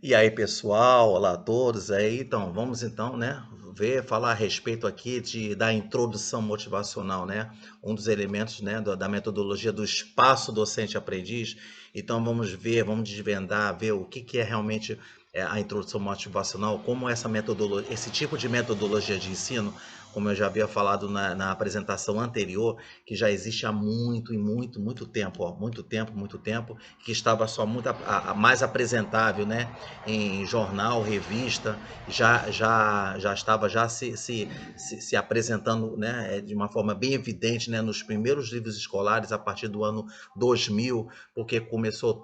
E aí, pessoal, olá a todos aí. Então, vamos então, né, falar a respeito aqui da introdução motivacional, né? Um dos elementos, né, da metodologia do espaço docente-aprendiz. Então, vamos desvendar, ver o que é realmente a introdução motivacional, como essa metodologia, esse tipo de metodologia de ensino, como eu já havia falado na apresentação anterior, que já existe há muito e muito tempo, ó, muito tempo, que estava só muito mais apresentável, né? Em jornal, revista, já estava se apresentando, né, de uma forma bem evidente, né, nos primeiros livros escolares a partir do ano 2000, porque começou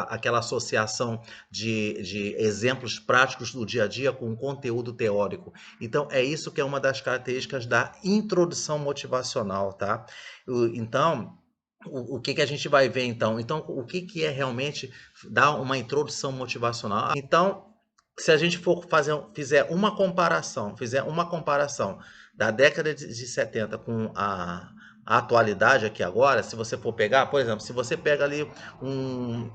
aquela associação de exemplos práticos do dia a dia com conteúdo teórico. Então, é isso que é uma das características da introdução motivacional, tá? Então, o que a gente vai ver então? Então, o que é realmente dar uma introdução motivacional? Então, se a gente fizer uma comparação da década de 70 com a atualidade aqui agora, se você for pegar, por exemplo, se você pega ali um,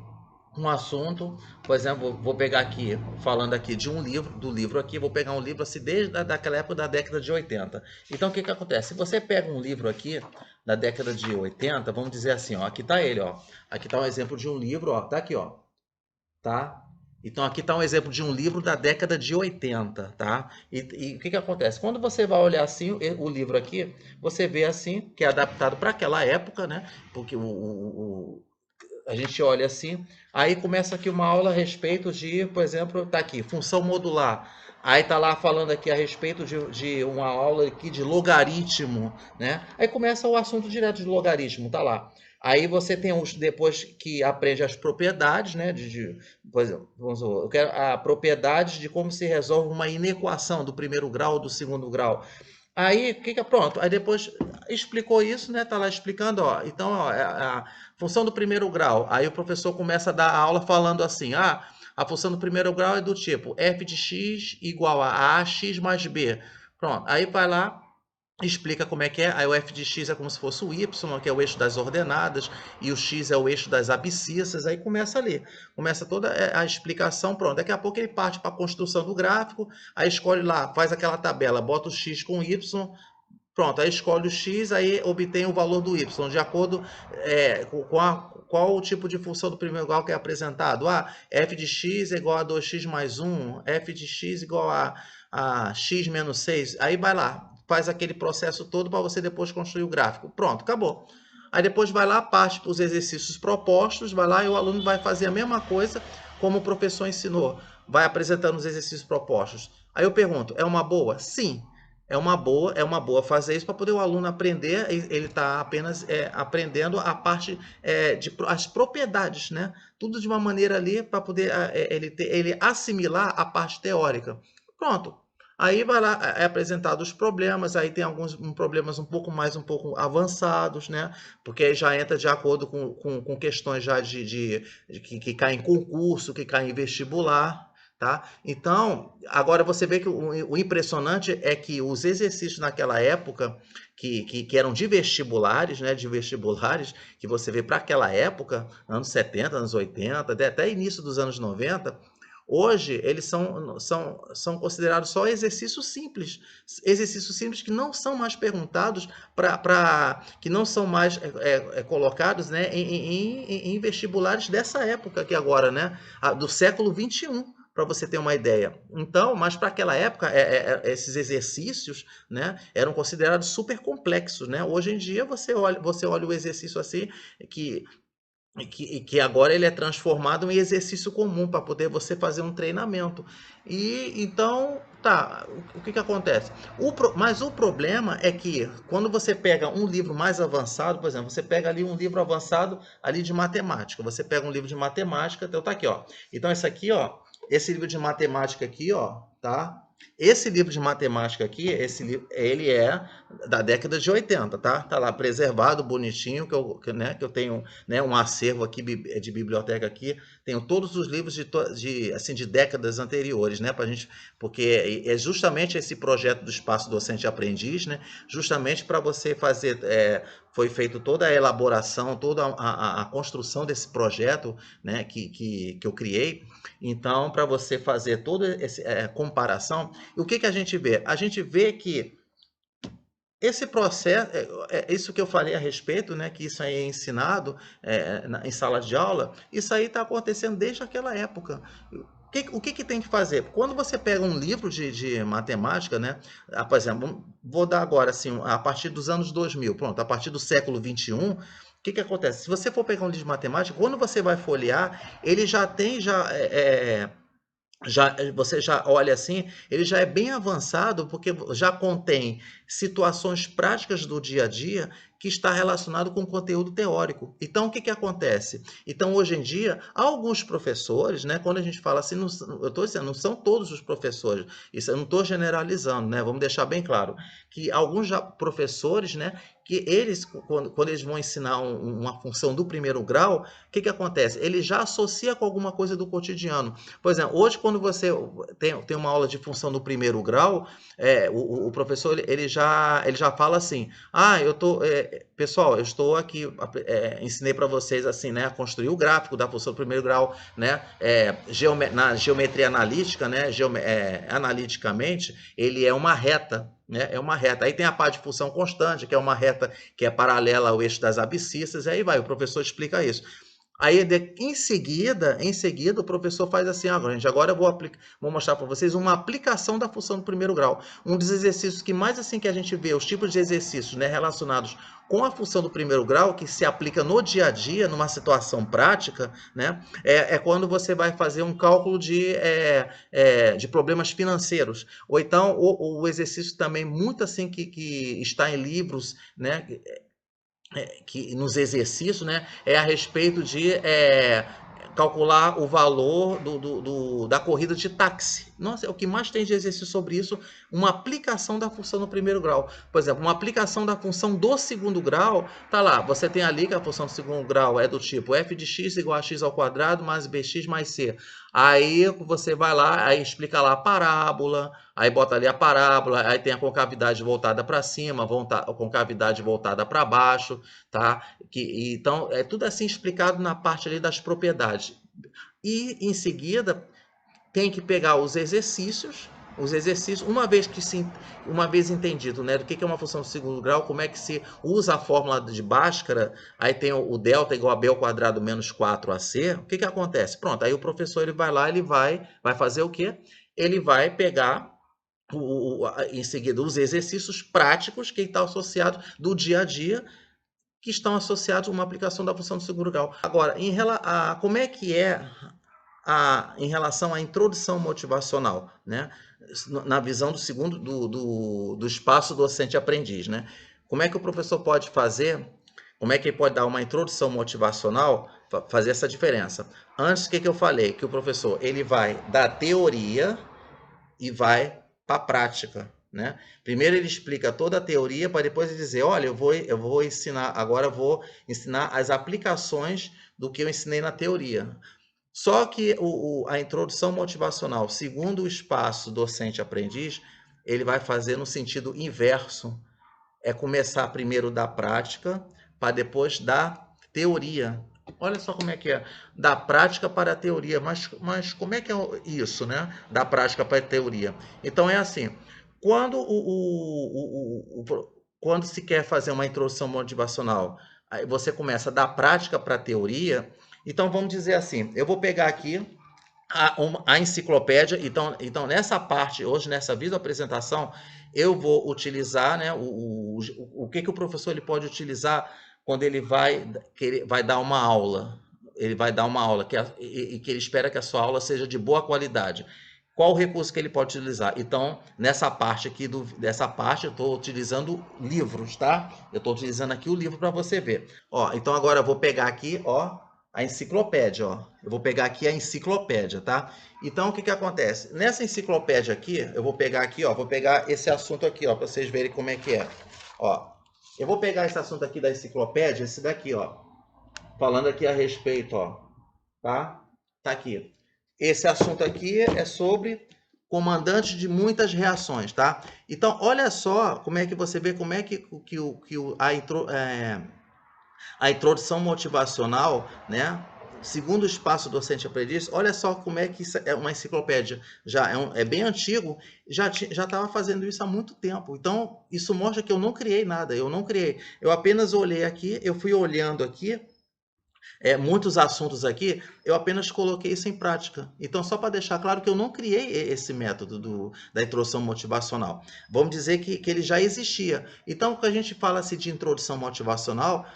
um assunto, por exemplo, vou pegar aqui, falando aqui de um livro, do livro aqui, vou pegar um livro assim desde daquela época da década de 80. Então, o que acontece? Se você pega um livro aqui da década de 80, vamos dizer assim, ó, aqui tá ele, ó. Aqui tá um exemplo de um livro, ó, tá aqui, ó, tá? Então aqui está um exemplo de um livro da década de 80, tá? E o que acontece? Quando você vai olhar assim o livro aqui, você vê assim que é adaptado para aquela época, né? Porque a gente olha assim, aí começa aqui uma aula a respeito de, por exemplo, tá aqui, função modular. Aí tá lá falando aqui a respeito de uma aula aqui de logaritmo, né? Aí começa o assunto direto de logaritmo, tá lá. Aí você tem depois que aprende as propriedades, né? Por exemplo, eu quero a propriedade de como se resolve uma inequação do primeiro grau ou do segundo grau. Aí, pronto? Aí depois explicou isso, né? Tá lá explicando, ó. Então, ó, a função do primeiro grau. Aí o professor começa a dar a aula falando assim: a função do primeiro grau é do tipo f de x igual a ax mais b. Pronto. Aí vai lá, explica como é que é. Aí o f de x é como se fosse o y, que é o eixo das ordenadas, e o x é o eixo das abscissas. Aí começa ali, começa toda a explicação. Pronto, daqui a pouco ele parte para a construção do gráfico, aí escolhe lá, faz aquela tabela, bota o x com o y. Pronto, aí escolhe o x, aí obtém o valor do y, de acordo qual o tipo de função do primeiro grau que é apresentado. F de x é igual a 2x mais 1, f de x igual a x menos 6. Aí vai lá, faz aquele processo todo para você depois construir o gráfico. Pronto, acabou. Aí depois vai lá, parte para os exercícios propostos, vai lá e o aluno vai fazer a mesma coisa como o professor ensinou. Vai apresentando os exercícios propostos. Aí eu pergunto, é uma boa? Sim. É uma boa fazer isso para poder o aluno aprender, ele está apenas aprendendo a parte as propriedades, né? Tudo de uma maneira ali para poder ele assimilar a parte teórica. Pronto. Aí vai lá, é apresentado os problemas, aí tem alguns problemas um pouco avançados, né? Porque aí já entra de acordo com questões já de que caem em concurso, que caem em vestibular, tá? Então, agora você vê que o impressionante é que os exercícios naquela época, que eram de vestibulares, né? De vestibulares, que você vê para aquela época, anos 70, anos 80, até início dos anos 90, hoje eles são considerados só exercícios simples que não são mais perguntados que não são mais colocados, né, em vestibulares dessa época aqui agora, né, do século 21, para você ter uma ideia. Então, mas para aquela época, esses exercícios, né, eram considerados super complexos, né? Hoje em dia você olha o exercício assim que que agora ele é transformado em exercício comum para poder você fazer um treinamento. E então, tá, o que acontece? Mas o problema é que quando você pega um livro mais avançado, por exemplo, você pega ali um livro avançado ali de matemática, você pega um livro de matemática, então tá aqui, ó. Então esse aqui, ó, esse livro de matemática aqui, ó, tá? Esse livro de matemática aqui, esse livro, ele é da década de 80, tá? Tá lá preservado, bonitinho, que eu tenho, né, um acervo aqui de biblioteca aqui, tenho todos os livros assim, de décadas anteriores, né, pra gente, porque é justamente esse projeto do Espaço Docente Aprendiz, né, justamente para você fazer, foi feito toda a elaboração, toda a construção desse projeto, né, que eu criei. Então, para você fazer toda essa comparação, e o que, que a gente vê? A gente vê que esse processo, isso que eu falei a respeito, né, que isso aí é ensinado em sala de aula, isso aí está acontecendo desde aquela época. O que, que tem que fazer? Quando você pega um livro de matemática, né, por exemplo, vou dar agora, assim, a partir dos anos 2000, pronto, a partir do século 21, o que, que acontece? Se você for pegar um livro de matemática, quando você vai folhear, ele já tem você já olha assim, ele já é bem avançado, porque já contém situações práticas do dia a dia que está relacionado com conteúdo teórico. Então, o que, que acontece? Então, hoje em dia, alguns professores, né, quando a gente fala assim, não, eu estou dizendo, não são todos os professores, isso eu não estou generalizando, né, vamos deixar bem claro, que alguns professores, né, que eles, quando eles vão ensinar uma função do primeiro grau, o que, que acontece? Ele já associa com alguma coisa do cotidiano. Por exemplo, hoje quando você tem uma aula de função do primeiro grau, o professor ele já fala assim, pessoal, eu estou aqui, ensinei para vocês assim, né, a construir o gráfico da função do primeiro grau, né, na geometria analítica, né, analiticamente, ele é uma reta, né, é uma reta. Aí tem a parte de função constante, que é uma reta que é paralela ao eixo das abscissas, e aí vai, o professor explica isso. Aí, em seguida, o professor faz assim, gente, agora eu vou mostrar para vocês uma aplicação da função do primeiro grau. Um dos exercícios que mais assim que a gente vê, os tipos de exercícios, né, relacionados com a função do primeiro grau, que se aplica no dia a dia, numa situação prática, né, é quando você vai fazer um cálculo de problemas financeiros. Ou então, o exercício também muito assim que está em livros, né, que nos exercícios, né, é a respeito de calcular o valor da corrida de táxi. Nossa, é o que mais tem de exercício sobre isso, uma aplicação da função no primeiro grau. Por exemplo, uma aplicação da função do segundo grau, tá lá, você tem ali que a função do segundo grau é do tipo f de x igual a x ao quadrado mais bx mais c. Aí você vai lá, aí explica lá a parábola, aí bota ali a parábola, aí tem a concavidade voltada para cima, a concavidade voltada para baixo, tá? Então, é tudo assim explicado na parte ali das propriedades. E, em seguida, tem que pegar os exercícios, uma vez entendido, né, do que é uma função de segundo grau, como é que se usa a fórmula de Bhaskara, aí tem o delta igual a b ao quadrado menos 4ac, o que que acontece? Pronto, aí o professor ele vai lá, ele vai fazer o quê? Ele vai pegar em seguida os exercícios práticos que estão associados do dia a dia, que estão associados a uma aplicação da função do segundo grau. Agora, como é que é em relação à introdução motivacional, né? Na visão do segundo do espaço docente-aprendiz, né? Como é que o professor pode fazer? Como é que ele pode dar uma introdução motivacional, fazer essa diferença? Antes, o que eu falei? Que o professor ele vai da teoria e vai para a prática, né? Primeiro ele explica toda a teoria para depois ele dizer, olha, eu vou ensinar, agora eu vou ensinar as aplicações do que eu ensinei na teoria. Só que a introdução motivacional, segundo o espaço docente-aprendiz, ele vai fazer no sentido inverso. É começar primeiro da prática, para depois da teoria. Olha só como é que é. Da prática para a teoria. Mas como é que é isso, né? Da prática para a teoria. Então é assim, quando, quando se quer fazer uma introdução motivacional, aí você começa da prática para a teoria. Então vamos dizer assim, eu vou pegar aqui a enciclopédia. Então, nessa parte, hoje, nessa videoapresentação, eu vou utilizar, né, o que o professor ele pode utilizar quando ele vai dar uma aula. Ele vai dar uma aula que ele espera que a sua aula seja de boa qualidade. Qual o recurso que ele pode utilizar? Então, nessa parte aqui, dessa parte, eu estou utilizando livros, tá? Eu estou utilizando aqui o livro para você ver. Ó, então, agora eu vou pegar aqui, ó, A enciclopédia, ó. Eu vou pegar aqui a enciclopédia, tá? Então, o que que acontece? Nessa enciclopédia aqui, eu vou pegar aqui, ó, vou pegar esse assunto aqui, ó, para vocês verem como é que é. Ó, eu vou pegar esse assunto aqui da enciclopédia, esse daqui, ó, falando aqui a respeito, ó, tá? Tá aqui. Esse assunto aqui é sobre comandante de muitas reações, tá? Então, olha só como é que você vê como é a introdução motivacional, né? Segundo o espaço docente aprendiz, olha só como é que isso é uma enciclopédia, já é bem antigo, já estava fazendo isso há muito tempo. Então, isso mostra que eu não criei nada, eu não criei. Eu apenas olhei aqui, eu fui olhando aqui, muitos assuntos aqui, eu apenas coloquei isso em prática. Então, só para deixar claro que eu não criei esse método da introdução motivacional. Vamos dizer que ele já existia. Então, quando a gente fala assim, de introdução motivacional,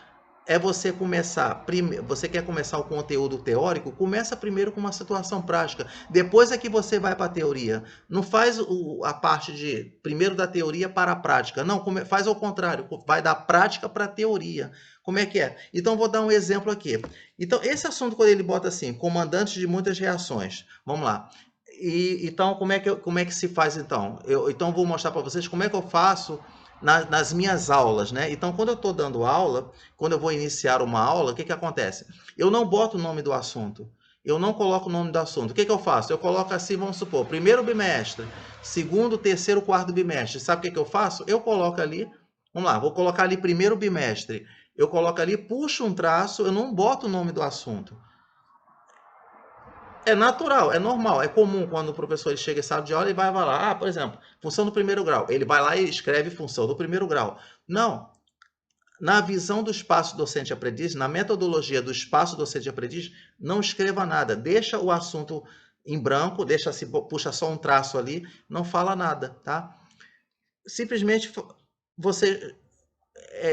é você começar, você quer começar o conteúdo teórico, começa primeiro com uma situação prática, depois é que você vai para a teoria. Não faz a parte de primeiro da teoria para a prática, não, faz ao contrário, vai da prática para a teoria. Como é que é? Então vou dar um exemplo aqui. Então esse assunto quando ele bota assim, comandante de muitas reações, vamos lá. Então como é que se faz então? Então vou mostrar para vocês como é que eu faço nas minhas aulas, né? Então, quando eu estou dando aula, quando eu vou iniciar uma aula, o que que acontece? Eu não boto o nome do assunto. Eu não coloco o nome do assunto. O que que eu faço? Eu coloco assim, vamos supor, primeiro bimestre, segundo, terceiro, quarto bimestre. Sabe o que que eu faço? Eu coloco ali, vamos lá, vou colocar ali primeiro bimestre. Eu coloco ali, puxo um traço, eu não boto o nome do assunto. É natural, é normal, é comum quando o professor chega em sala de aula e vai lá, por exemplo, função do primeiro grau. Ele vai lá e escreve função do primeiro grau. Não, na visão do espaço docente-aprendiz, na metodologia do espaço docente-aprendiz, não escreva nada, deixa o assunto em branco, deixa assim, puxa só um traço ali, não fala nada, tá? Simplesmente você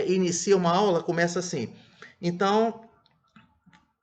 inicia uma aula, começa assim. Então,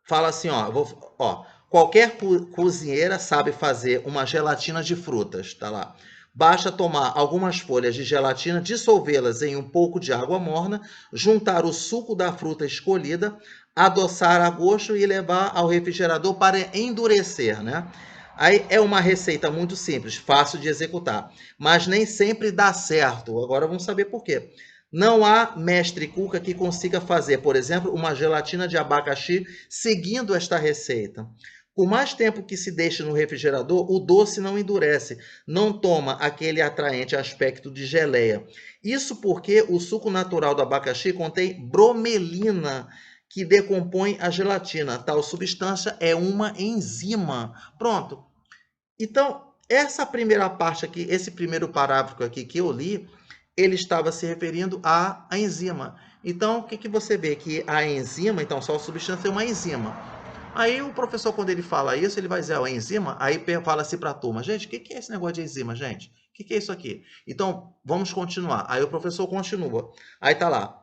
fala assim, ó, qualquer cozinheira sabe fazer uma gelatina de frutas, tá lá. Basta tomar algumas folhas de gelatina, dissolvê-las em um pouco de água morna, juntar o suco da fruta escolhida, adoçar a gosto e levar ao refrigerador para endurecer, né? Aí é uma receita muito simples, fácil de executar, mas nem sempre dá certo. Agora vamos saber por quê. Não há mestre cuca que consiga fazer, por exemplo, uma gelatina de abacaxi seguindo esta receita. Por mais tempo que se deixe no refrigerador, o doce não endurece, não toma aquele atraente aspecto de geleia. Isso porque o suco natural do abacaxi contém bromelina, que decompõe a gelatina. Tal substância é uma enzima. Pronto. Então, essa primeira parte aqui, esse primeiro parágrafo aqui que eu li, ele estava se referindo à enzima. Então, o que que você vê? Que a enzima, então, só a substância é uma enzima. Aí o professor, quando ele fala isso, ele vai dizer, ó, enzima, aí fala assim para a turma, gente, o que que é esse negócio de enzima, gente? O que que é isso aqui? Então, vamos continuar. Aí o professor continua. Aí tá lá.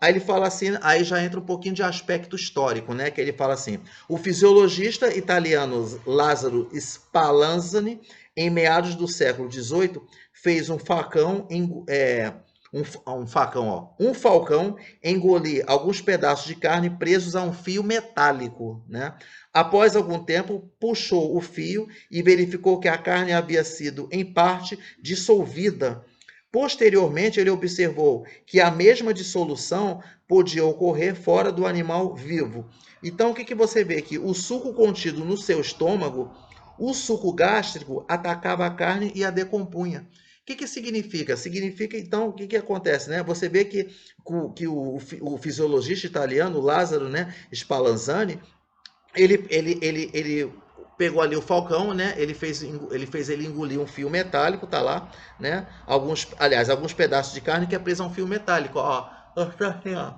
Aí ele fala assim, aí já entra um pouquinho de aspecto histórico, né? Que ele fala assim: o fisiologista italiano Lázaro Spallanzani, em meados do século XVIII, fez um facão, um falcão engolir alguns pedaços de carne presos a um fio metálico, né? Após algum tempo, puxou o fio e verificou que a carne havia sido, em parte, dissolvida. Posteriormente, ele observou que a mesma dissolução podia ocorrer fora do animal vivo. Então, o que você vê aqui? O suco contido no seu estômago, o suco gástrico, atacava a carne e a decompunha. O que significa? Significa, então, o que acontece? Né? Você vê que o fisiologista italiano, Lázaro, né, Spallanzani, ele pegou ali o falcão, né? Ele fez ele engolir um fio metálico, tá lá, né? Alguns pedaços de carne que é preso a um fio metálico, ó. Assim, ó.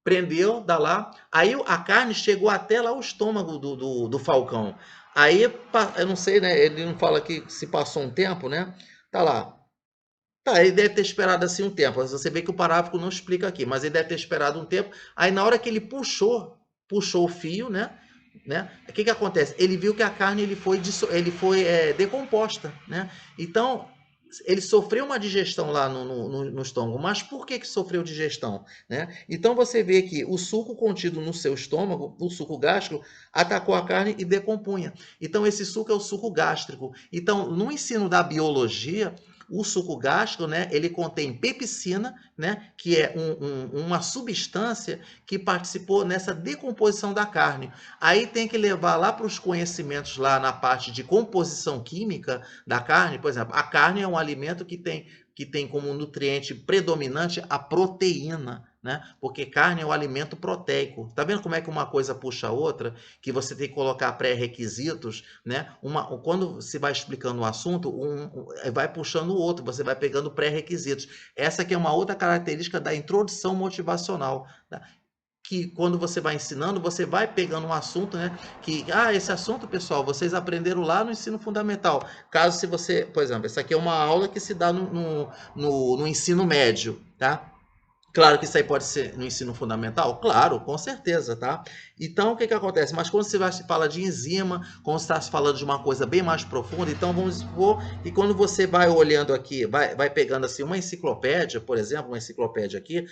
Prendeu, dá lá. Aí a carne chegou até lá o estômago do falcão. Aí, eu não sei, né? Ele não fala que se passou um tempo, né? Tá lá. Tá, ele deve ter esperado assim um tempo. Você vê que o parágrafo não explica aqui, mas ele deve ter esperado um tempo. Aí na hora que ele puxou o fio, né? O que acontece? Ele viu que a carne ele foi decomposta, né? Então ele sofreu uma digestão lá no estômago, mas por que sofreu digestão? Né? Então você vê que o suco contido no seu estômago, o suco gástrico, atacou a carne e decompunha. Então esse suco é o suco gástrico. Então no ensino da biologia, o suco gástrico, né, ele contém pepsina, né, que é uma substância que participou nessa decomposição da carne. Aí tem que levar lá para os conhecimentos lá na parte de composição química da carne. Por exemplo, a carne é um alimento que tem como nutriente predominante a proteína, né? Porque carne é um alimento proteico. Tá vendo como é que uma coisa puxa a outra? Que você tem que colocar pré-requisitos, né? Quando se vai explicando um assunto, vai puxando o outro, você vai pegando pré-requisitos. Essa aqui é uma outra característica da introdução motivacional, tá? Que quando você vai ensinando, você vai pegando um assunto, né? Que, esse assunto, pessoal, vocês aprenderam lá no ensino fundamental. Caso se você, por exemplo, essa aqui é uma aula que se dá no ensino médio, tá? Claro que isso aí pode ser no ensino fundamental? Claro, com certeza, tá? Então, o que que acontece? Mas quando você vai fala de enzima, quando você está falando de uma coisa bem mais profunda, então vamos supor que quando você vai olhando aqui, vai pegando assim uma enciclopédia, por exemplo, uma enciclopédia aqui,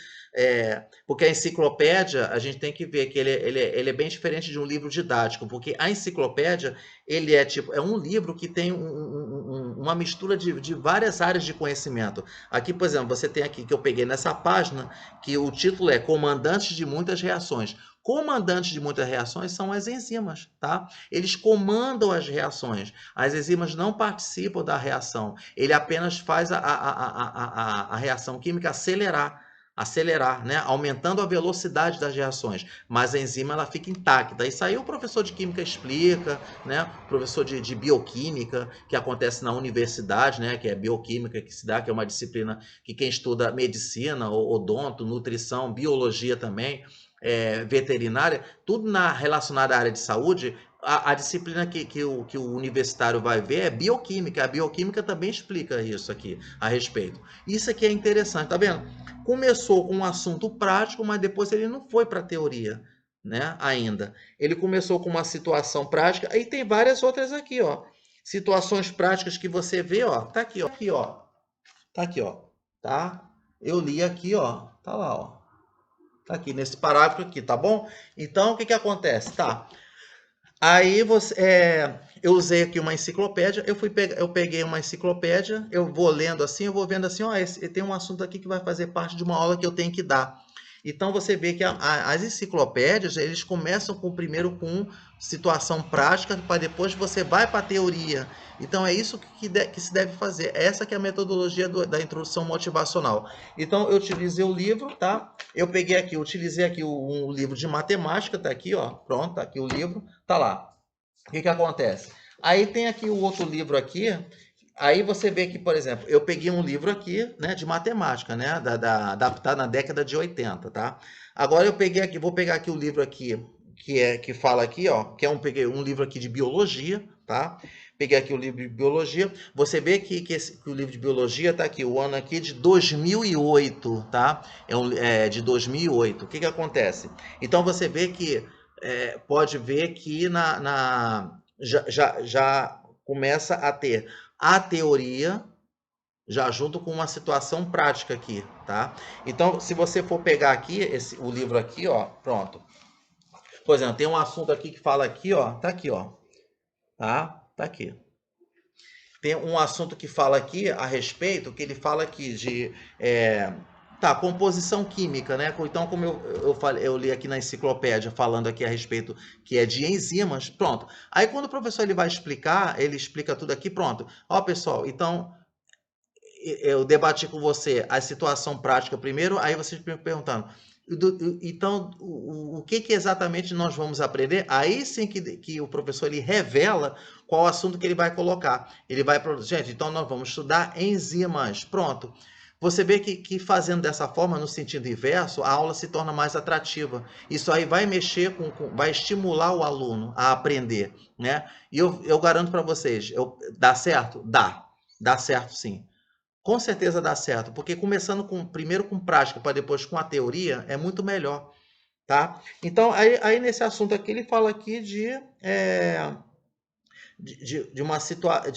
porque a enciclopédia, a gente tem que ver que ele é bem diferente de um livro didático, porque a enciclopédia, ele é tipo, é um livro que tem uma mistura de várias áreas de conhecimento. Aqui, por exemplo, você tem aqui que eu peguei nessa página, que o título é Comandantes de Muitas Reações. Comandantes de muitas reações são as enzimas, tá? Eles comandam as reações. As enzimas não participam da reação. Ele apenas faz a reação química acelerar, né? Aumentando a velocidade das reações, mas a enzima ela fica intacta. Isso aí o professor de química explica, né? O professor de bioquímica, que acontece na universidade, né? Que é bioquímica que se dá, que é uma disciplina que quem estuda medicina, odonto, nutrição, biologia também, veterinária, tudo relacionado à área de saúde, a disciplina que o universitário vai ver é bioquímica. A bioquímica também explica isso aqui a respeito. Isso aqui é interessante, tá vendo? Começou com um assunto prático, mas depois ele não foi para a teoria, né? Ainda. Ele começou com uma situação prática, aí tem várias outras aqui, ó. Situações práticas que você vê, ó. Tá aqui, ó. Aqui, ó. Tá aqui, ó. Tá? Eu li aqui, ó. Tá lá, ó. Tá aqui nesse parágrafo aqui, tá bom? Então, o que que acontece? Tá. Aí eu usei aqui uma enciclopédia, eu peguei uma enciclopédia, eu vou lendo assim, eu vou vendo assim, ó, tem um assunto aqui que vai fazer parte de uma aula que eu tenho que dar. Então você vê que as enciclopédias, eles começam primeiro com situação prática, para depois você vai para a teoria. Então é isso que se deve fazer. Essa que é a metodologia da introdução motivacional. Então eu utilizei o livro, tá? Eu peguei aqui, utilizei aqui um livro de matemática, tá aqui, ó, pronto, tá aqui o livro, tá lá. O que que acontece? Aí tem aqui o outro livro aqui. Aí você vê que, por exemplo, eu peguei um livro aqui, né, de matemática, né, adaptado na década de 80, tá? Agora eu peguei aqui, vou pegar aqui o livro aqui, que fala aqui, ó, peguei um livro aqui de biologia, tá? Peguei aqui o livro de biologia. Você vê que o livro de biologia tá aqui, o ano aqui de 2008, tá? De 2008. O que que acontece? Então você vê que pode ver que já começa a ter a teoria já junto com uma situação prática aqui, tá? Então, se você for pegar aqui o livro aqui, ó, pronto. Por exemplo, tem um assunto aqui que fala aqui, ó, tá aqui, ó, tá? Tá aqui. Tem um assunto que fala aqui a respeito, que ele fala aqui de composição química, né? Então, como eu li aqui na enciclopédia falando aqui a respeito que é de enzimas, pronto. Aí quando o professor ele vai explicar, ele explica tudo aqui, pronto. Ó, pessoal, então eu debati com você a situação prática primeiro, aí vocês me perguntando, então o que exatamente nós vamos aprender? Aí sim que o professor ele revela qual assunto que ele vai colocar. Ele vai para gente, então nós vamos estudar enzimas. Pronto. Você vê que fazendo dessa forma, no sentido inverso, a aula se torna mais atrativa. Isso aí vai mexer vai estimular o aluno a aprender, né? E eu garanto para vocês, dá certo? Dá certo sim. Com certeza dá certo, porque começando primeiro com prática, para depois com a teoria, é muito melhor, tá? Então, aí nesse assunto aqui, ele fala aqui de uma situação,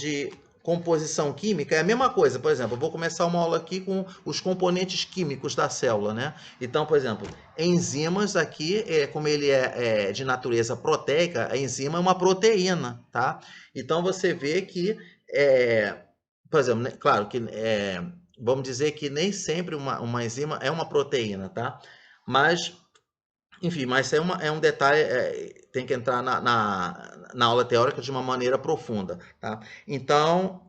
composição química, é a mesma coisa. Por exemplo, eu vou começar uma aula aqui com os componentes químicos da célula, né? Então, por exemplo, enzimas aqui, como ele é de natureza proteica, a enzima é uma proteína, tá? Então, você vê que, por exemplo, né, claro que, vamos dizer que nem sempre uma enzima é uma proteína, tá? Mas enfim, mas isso é um detalhe, tem que entrar na aula teórica de uma maneira profunda, tá? Então,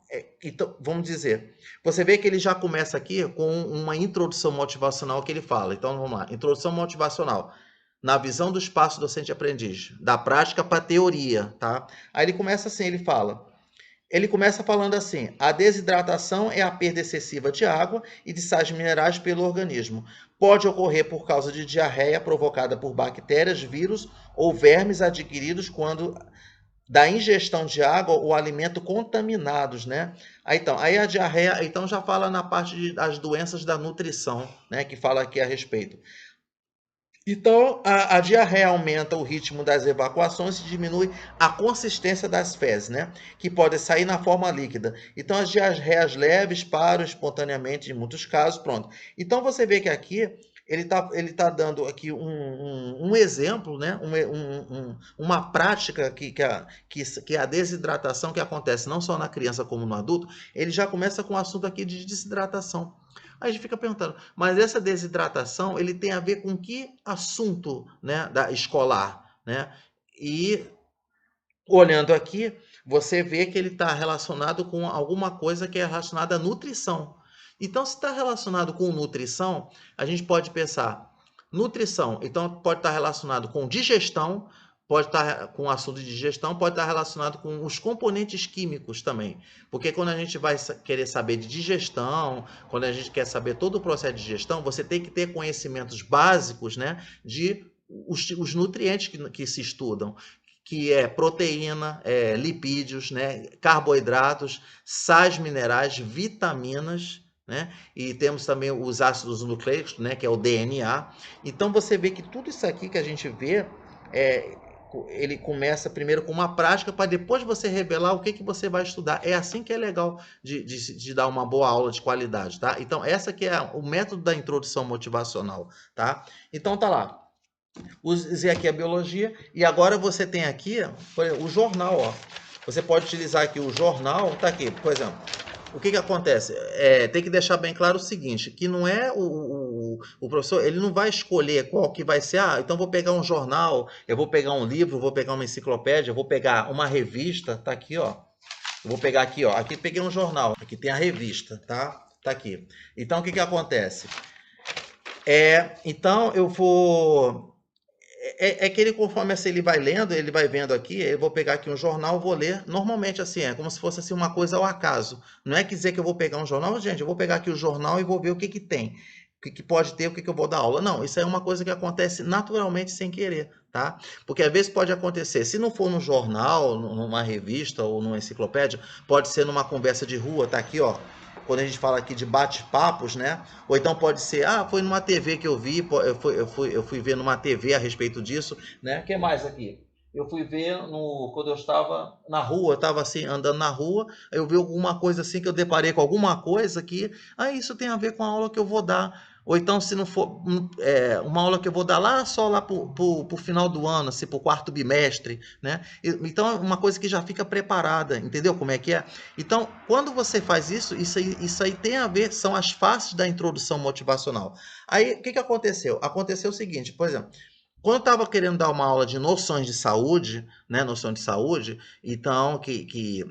vamos dizer, você vê que ele já começa aqui com uma introdução motivacional que ele fala. Então, vamos lá, introdução motivacional. Na visão do espaço docente-aprendiz, da prática para a teoria, tá? Aí ele começa assim, ele começa falando assim: a desidratação é a perda excessiva de água e de sais minerais pelo organismo. Pode ocorrer por causa de diarreia provocada por bactérias, vírus ou vermes adquiridos quando da ingestão de água ou alimento contaminados, né? Aí a diarreia, então já fala na parte das doenças da nutrição, né? Que fala aqui a respeito. Então, a diarreia aumenta o ritmo das evacuações e diminui a consistência das fezes, né? Que podem sair na forma líquida. Então, as diarreias leves param espontaneamente em muitos casos. Pronto. Então, você vê que aqui ele tá dando aqui um exemplo, né? Uma prática que a desidratação que acontece não só na criança como no adulto, ele já começa com o assunto aqui de desidratação. Aí a gente fica perguntando, mas essa desidratação, ele tem a ver com que assunto, né, escolar, né? E olhando aqui, você vê que ele está relacionado com alguma coisa que é relacionada à nutrição. Então, se está relacionado com nutrição, a gente pode pensar, nutrição, então pode estar relacionado com digestão, pode estar com o assunto de digestão, pode estar relacionado com os componentes químicos também. Porque quando a gente vai querer saber de digestão, quando a gente quer saber todo o processo de digestão, você tem que ter conhecimentos básicos, né, de os nutrientes que se estudam, que é proteína, lipídios, né, carboidratos, sais minerais, vitaminas, né, e temos também os ácidos nucleicos, né, que é o DNA. Então você vê que tudo isso aqui que a gente vê, é, ele começa primeiro com uma prática para depois você revelar o que você vai estudar. É assim que é legal de dar uma boa aula de qualidade, tá? Então essa que é o método da introdução motivacional, tá? Então tá lá. Usei aqui a biologia e agora você tem aqui o jornal, ó. Você pode utilizar aqui o jornal, tá aqui, por exemplo. O que acontece? Tem que deixar bem claro o seguinte, que não é o professor, ele não vai escolher qual que vai ser, então vou pegar um jornal, eu vou pegar um livro, vou pegar uma enciclopédia, eu vou pegar uma revista, tá aqui, ó. Eu vou pegar aqui, ó. Aqui peguei um jornal, aqui tem a revista, tá? Tá aqui. Então o que acontece? Então eu vou que ele, conforme assim, ele vai lendo, ele vai vendo aqui, eu vou pegar aqui um jornal, vou ler. Normalmente, assim, é como se fosse assim, uma coisa ao acaso. Não é dizer que eu vou pegar um jornal, gente, eu vou pegar aqui o jornal e vou ver o que tem. O que pode ter, o que eu vou dar aula. Não, isso é uma coisa que acontece naturalmente sem querer, tá? Porque às vezes pode acontecer, se não for no jornal, numa revista ou numa enciclopédia, pode ser numa conversa de rua, tá aqui, ó. Quando a gente fala aqui de bate-papos, né? Ou então pode ser, foi numa TV que eu vi, eu fui ver numa TV a respeito disso, né? O que mais aqui? Eu fui ver quando eu estava na rua, estava assim, andando na rua, eu vi alguma coisa assim, que eu deparei com alguma coisa que, isso tem a ver com a aula que eu vou dar. Ou então, se não for uma aula que eu vou dar só lá para o final do ano, assim, para o quarto bimestre, né? Então, é uma coisa que já fica preparada, entendeu como é que é? Então, quando você faz isso aí tem a ver, são as faces da introdução motivacional. Aí, o que aconteceu? Aconteceu o seguinte, por exemplo, quando eu estava querendo dar uma aula de noções de saúde, né, noção de saúde, então, que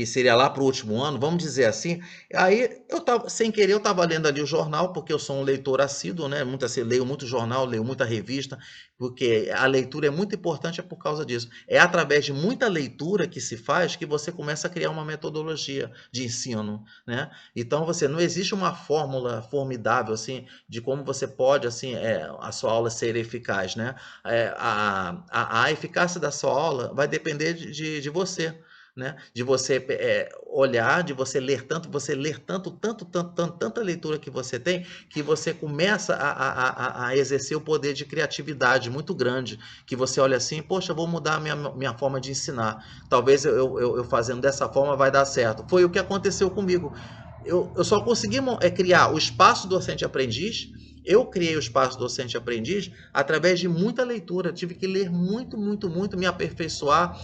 seria lá para o último ano, vamos dizer assim. Aí eu tava, sem querer, eu estava lendo ali o jornal, porque eu sou um leitor assíduo, né? Muito assim, leio muito jornal, leio muita revista, porque a leitura é muito importante por causa disso. É através de muita leitura que se faz que você começa a criar uma metodologia de ensino, né? Então você não existe uma fórmula formidável assim de como você pode assim a sua aula ser eficaz, né? A eficácia da sua aula vai depender de você. né? De você olhar, de você ler tanta leitura que você tem, que você começa a exercer o poder de criatividade muito grande, que você olha assim, poxa, vou mudar a minha forma de ensinar. Talvez eu fazendo dessa forma vai dar certo. Foi o que aconteceu comigo. Eu só consegui criar o espaço docente-aprendiz. Eu criei o espaço docente-aprendiz através de muita leitura. Tive que ler muito, muito, muito, me aperfeiçoar,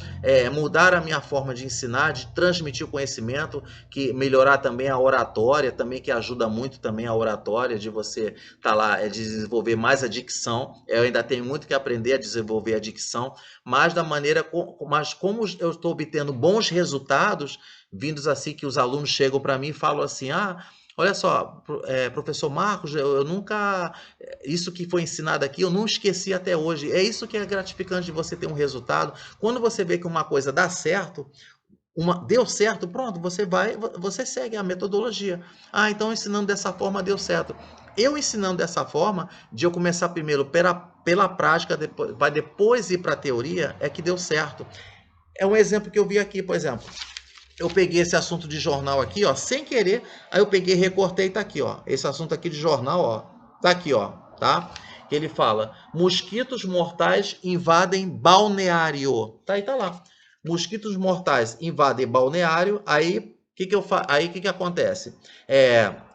mudar a minha forma de ensinar, de transmitir o conhecimento, que melhorar também a oratória, também que ajuda muito também a oratória, de você lá, desenvolver mais a dicção. Eu ainda tenho muito que aprender a desenvolver a dicção, mas da maneira, mas como eu estou obtendo bons resultados, vindos assim que os alunos chegam para mim e falam assim, olha só, professor Marcos, eu nunca. Isso que foi ensinado aqui, eu não esqueci até hoje. É isso que é gratificante de você ter um resultado. Quando você vê que uma coisa dá certo, deu certo, pronto, você segue a metodologia. Então ensinando dessa forma deu certo. Eu ensinando dessa forma, de eu começar primeiro pela prática, depois ir para a teoria, é que deu certo. É um exemplo que eu vi aqui, por exemplo. Eu peguei esse assunto de jornal aqui, ó, sem querer, aí eu peguei, recortei, tá aqui, ó. Esse assunto aqui de jornal, ó, tá aqui, ó, tá? Que ele fala: mosquitos mortais invadem balneário. Tá aí, tá lá. Mosquitos mortais invadem balneário, aí o que que acontece?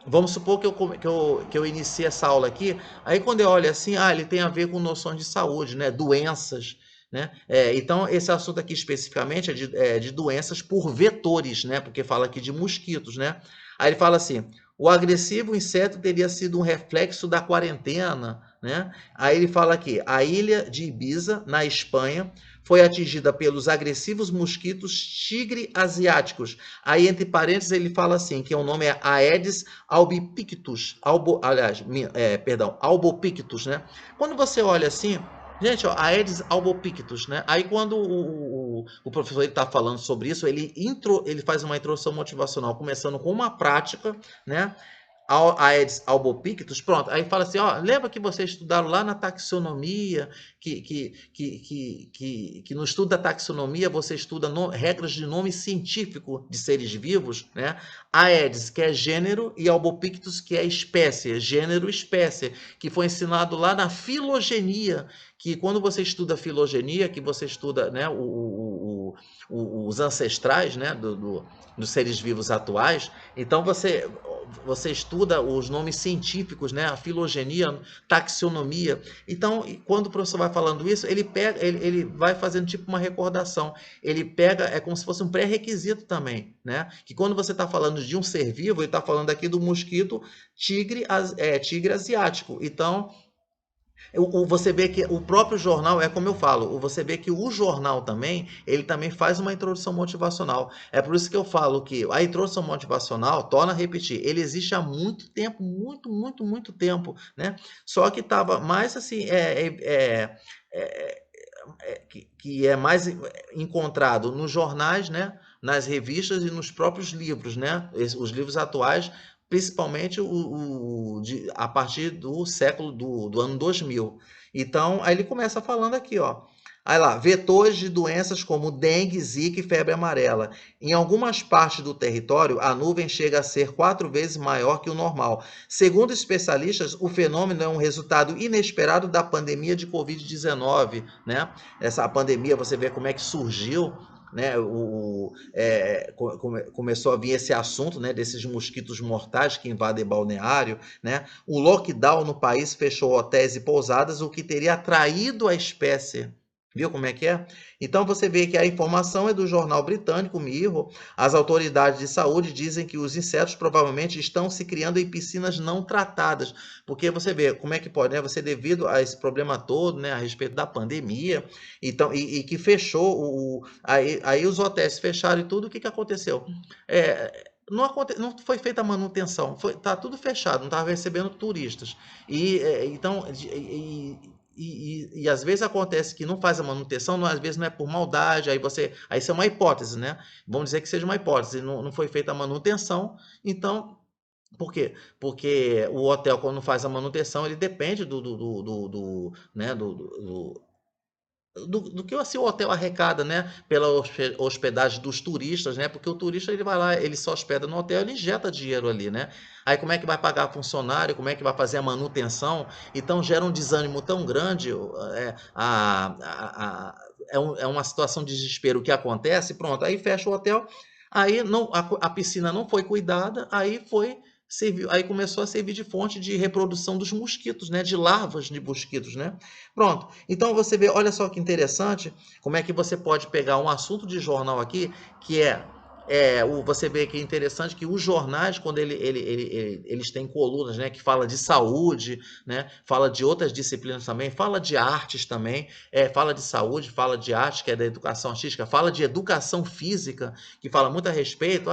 Vamos supor que eu inicie essa aula aqui, aí quando eu olho assim, ele tem a ver com noções de saúde, né? Doenças, né? Então, esse assunto aqui especificamente é de doenças por vetores, né? Porque fala aqui de mosquitos, né? Aí ele fala assim: o agressivo inseto teria sido um reflexo da quarentena, né? Aí ele fala aqui: a ilha de Ibiza, na Espanha, foi atingida pelos agressivos mosquitos tigre asiáticos. Aí, entre parênteses, ele fala assim, que o nome é Aedes albopictus, albopictus, né? Quando você olha assim, gente, ó, Aedes albopictus, né? Aí quando o professor está falando sobre isso, ele faz uma introdução motivacional, começando com uma prática, né? Aedes albopictus, pronto. Aí fala assim, lembra que vocês estudaram lá na taxonomia, que no estudo da taxonomia você estuda regras de nome científico de seres vivos, né? Aedes, que é gênero, e albopictus, que é espécie, gênero, espécie, que foi ensinado lá na filogenia, que quando você estuda filogenia, que você estuda, né, os ancestrais, né, dos seres vivos atuais, então você estuda os nomes científicos, né, a filogenia, taxonomia. Então, quando o professor vai falando isso, ele vai fazendo tipo uma recordação. Ele pega, é como se fosse um pré-requisito também, né? Que quando você está falando de um ser vivo, ele está falando aqui do mosquito tigre asiático. Então, você vê que o próprio jornal, é como eu falo, você vê que o jornal também, ele também faz uma introdução motivacional. É por isso que eu falo que a introdução motivacional, torna a repetir, ele existe há muito tempo, muito, muito, muito tempo, né? Só que estava mais assim, que é mais encontrado nos jornais, né? Nas revistas e nos próprios livros, né? Os livros atuais, principalmente a partir do século do ano 2000. Então, aí ele começa falando aqui, ó. Aí lá, vetores de doenças como dengue, zika e febre amarela. Em algumas partes do território, a nuvem chega a ser 4 vezes maior que o normal. Segundo especialistas, o fenômeno é um resultado inesperado da pandemia de Covid-19, né? Essa pandemia, você vê como é que surgiu, né? Começou a vir esse assunto, né, desses mosquitos mortais que invadem balneário, né? O lockdown no país fechou hotéis e pousadas, o que teria atraído a espécie. Viu como é que é? Então você vê que a informação é do jornal britânico Mirror. As autoridades de saúde dizem que os insetos provavelmente estão se criando em piscinas não tratadas. Porque você vê como é que pode, né? Você, devido a esse problema todo, né, a respeito da pandemia, então, e que fechou, aí os hotéis fecharam e tudo, o que aconteceu? Não foi feita a manutenção, tá tudo fechado, não estava recebendo turistas. Então, às vezes acontece que não faz a manutenção, às vezes não é por maldade, aí isso é uma hipótese, né? Vamos dizer que seja uma hipótese, não foi feita a manutenção, então por quê? Porque o hotel, quando faz a manutenção, ele depende né, do que assim, o hotel arrecada, né, pela hospedagem dos turistas, né, porque o turista ele vai lá, ele só hospeda no hotel, ele injeta dinheiro ali, né? Aí como é que vai pagar funcionário, como é que vai fazer a manutenção? Então gera um desânimo tão grande, é uma situação de desespero que acontece, pronto, aí fecha o hotel, aí não, a piscina não foi cuidada, aí foi serviu, aí começou a servir de fonte de reprodução dos mosquitos, né, de larvas de mosquitos, né? Pronto. Então você vê, olha só que interessante, como é que você pode pegar um assunto de jornal aqui, que você vê que é interessante que os jornais, quando eles têm colunas, né, que fala de saúde, né, fala de outras disciplinas também, fala de artes também, fala de saúde, fala de arte, que é da educação artística, fala de educação física, que fala muito a respeito,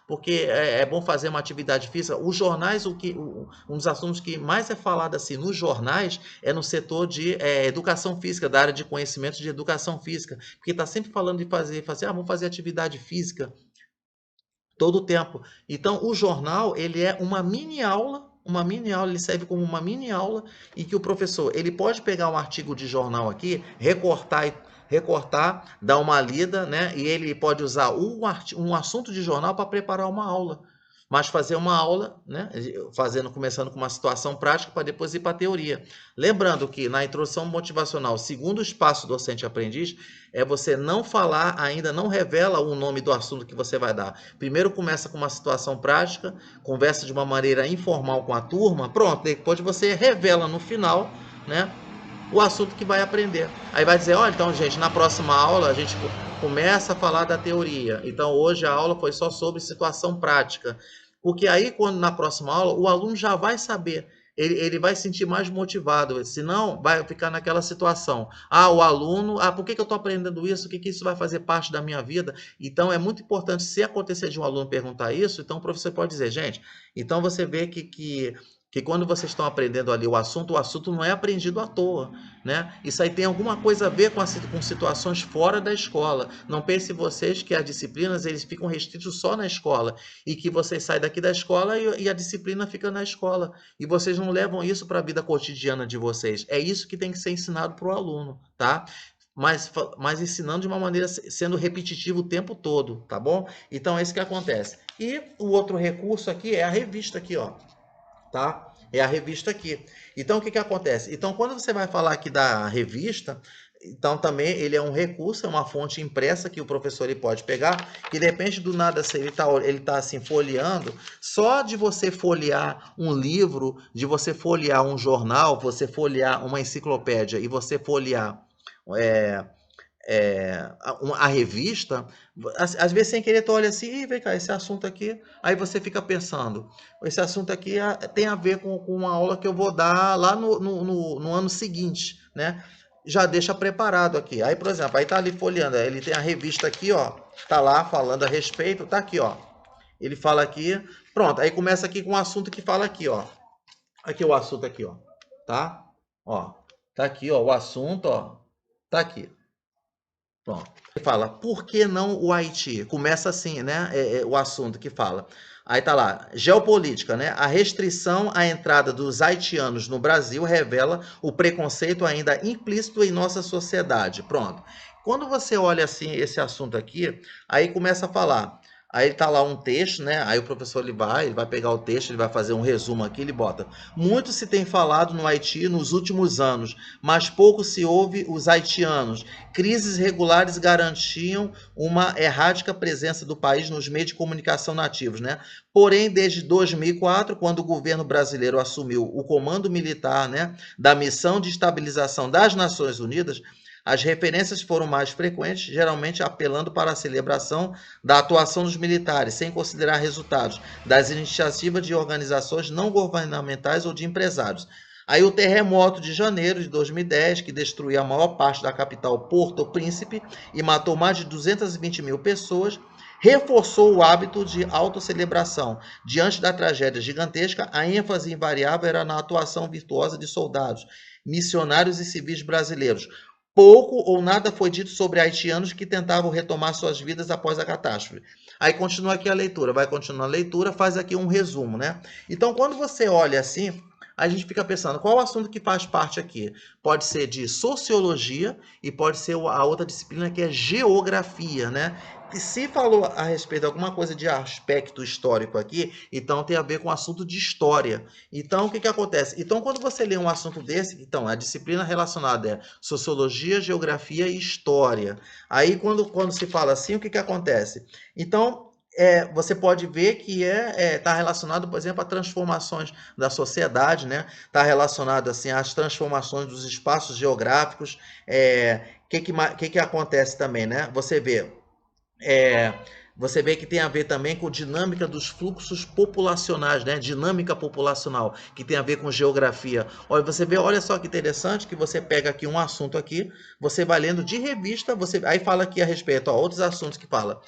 porque é bom fazer uma atividade física. Os jornais, um dos assuntos que mais é falado assim nos jornais é no setor de educação física, da área de conhecimento de educação física, porque está sempre falando de vamos fazer atividade física todo o tempo. Então, o jornal, ele é uma mini aula, ele serve como uma mini aula e que o professor, ele pode pegar um artigo de jornal aqui, recortar, dar uma lida, né? E ele pode usar um assunto de jornal para preparar uma aula. Mas fazer uma aula, né? Começando com uma situação prática para depois ir para a teoria. Lembrando que na introdução motivacional, segundo espaço docente-aprendiz, é você não falar, ainda não revela o nome do assunto que você vai dar. Primeiro começa com uma situação prática, conversa de uma maneira informal com a turma, pronto, depois você revela no final, né, o assunto que vai aprender. Aí vai dizer, olha, então, gente, na próxima aula a gente começa a falar da teoria. Então, hoje a aula foi só sobre situação prática. Porque aí, quando na próxima aula, o aluno já vai saber, ele vai se sentir mais motivado, senão vai ficar naquela situação. O aluno, por que eu estou aprendendo isso? O que isso vai fazer parte da minha vida? Então, é muito importante, se acontecer de um aluno perguntar isso, então o professor pode dizer, gente, então você vê que quando vocês estão aprendendo ali o assunto não é aprendido à toa, né? Isso aí tem alguma coisa a ver com situações fora da escola. Não pense vocês que as disciplinas eles ficam restritos só na escola e que vocês saem daqui da escola e a disciplina fica na escola e vocês não levam isso para a vida cotidiana de vocês. É isso que tem que ser ensinado para o aluno, tá? Mas ensinando de uma maneira sendo repetitivo o tempo todo, tá bom? Então é isso que acontece. E o outro recurso aqui é a revista aqui, ó, tá? É a revista aqui. Então, o que que acontece? Então, quando você vai falar aqui da revista, então também ele é um recurso, é uma fonte impressa que o professor ele pode pegar, que depende do nada, se ele tá assim folheando, só de você folhear um livro, de você folhear um jornal, você folhear uma enciclopédia e você folhear é, a revista, às vezes sem querer tu olha assim, vem cá, esse assunto aqui, aí você fica pensando, esse assunto aqui tem a ver com uma aula que eu vou dar lá no ano seguinte, né? Já deixa preparado aqui. Aí, por exemplo, aí tá ali folheando, ele tem a revista aqui, ó, tá lá falando a respeito, tá aqui, ó. Ele fala aqui, pronto, aí começa aqui com um assunto que fala aqui, ó. Aqui o assunto aqui, ó, tá? Ó, tá aqui, ó, o assunto, ó, tá aqui. Pronto. Ele fala, por que não o Haiti? Começa assim, né? O assunto que fala. Aí tá lá, geopolítica, né? A restrição à entrada dos haitianos no Brasil revela o preconceito ainda implícito em nossa sociedade. Pronto. Quando você olha assim esse assunto aqui, aí começa a falar. Aí tá lá um texto, né? Aí o professor ele vai pegar o texto, ele vai fazer um resumo aqui, ele bota: muito se tem falado no Haiti nos últimos anos, mas pouco se ouve os haitianos. Crises regulares garantiam uma errática presença do país nos meios de comunicação nativos, né? Porém, desde 2004, quando o governo brasileiro assumiu o comando militar, né, da missão de estabilização das Nações Unidas, as referências foram mais frequentes, geralmente apelando para a celebração da atuação dos militares, sem considerar resultados das iniciativas de organizações não governamentais ou de empresários. Aí o terremoto de janeiro de 2010, que destruiu a maior parte da capital Porto Príncipe e matou mais de 220 mil pessoas, reforçou o hábito de autocelebração. Diante da tragédia gigantesca, a ênfase invariável era na atuação virtuosa de soldados, missionários e civis brasileiros. Pouco ou nada foi dito sobre haitianos que tentavam retomar suas vidas após a catástrofe. Aí continua aqui a leitura, vai continuar a leitura, faz aqui um resumo, né? Então, quando você olha assim, a gente fica pensando, qual o assunto que faz parte aqui? Pode ser de sociologia e pode ser a outra disciplina que é geografia, né? E se falou a respeito de alguma coisa de aspecto histórico aqui, então tem a ver com o assunto de história. Então, o que acontece? Então, quando você lê um assunto desse, então, a disciplina relacionada é sociologia, geografia e história. Aí, quando se fala assim, o que acontece? Então, você pode ver que está relacionado, por exemplo, a transformações da sociedade, né? Está relacionado assim às transformações dos espaços geográficos. Que acontece também, né? É, você vê que tem a ver também com dinâmica dos fluxos populacionais, né? Dinâmica populacional, que tem a ver com geografia. Olha, olha só que interessante que você pega aqui um assunto aqui, você vai lendo de revista, aí fala aqui a respeito, ó, outros assuntos que fala.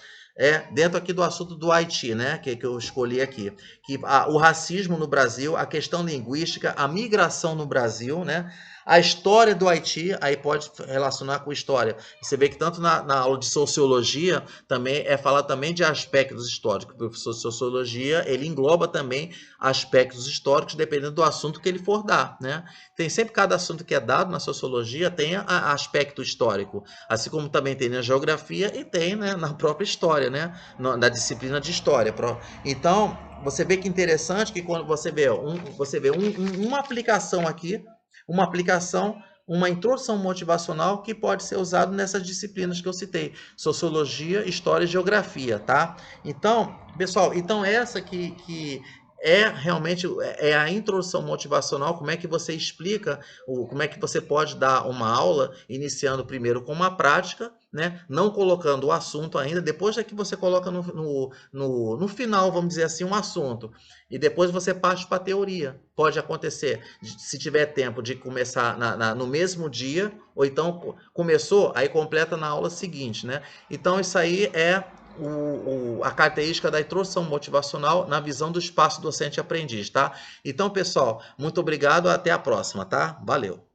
Dentro aqui do assunto do Haiti, né, que eu escolhi aqui, que o racismo no Brasil, a questão linguística, a migração no Brasil, né, a história do Haiti, aí pode relacionar com história. Você vê que tanto na aula de sociologia também fala também de aspectos históricos. O professor de sociologia, ele engloba também aspectos históricos, dependendo do assunto que ele for dar, né? Tem sempre cada assunto que é dado na sociologia tem aspecto histórico, assim como também tem na geografia e tem, né, na própria história, né? Na disciplina de história. Então, você vê que interessante que quando você vê uma aplicação aqui, uma aplicação, uma introdução motivacional que pode ser usado nessas disciplinas que eu citei, sociologia, história e geografia, tá? Então, pessoal, essa que realmente a introdução motivacional, como é que você explica, como é que você pode dar uma aula, iniciando primeiro com uma prática, né? Não colocando o assunto ainda, depois é que você coloca no final, vamos dizer assim, um assunto, e depois você parte para a teoria. Pode acontecer, se tiver tempo, de começar no mesmo dia, ou então começou, aí completa na aula seguinte, né? Então isso aí é a característica da introdução motivacional na visão do espaço docente-aprendiz, tá? Então, pessoal, muito obrigado, até a próxima, tá? Valeu!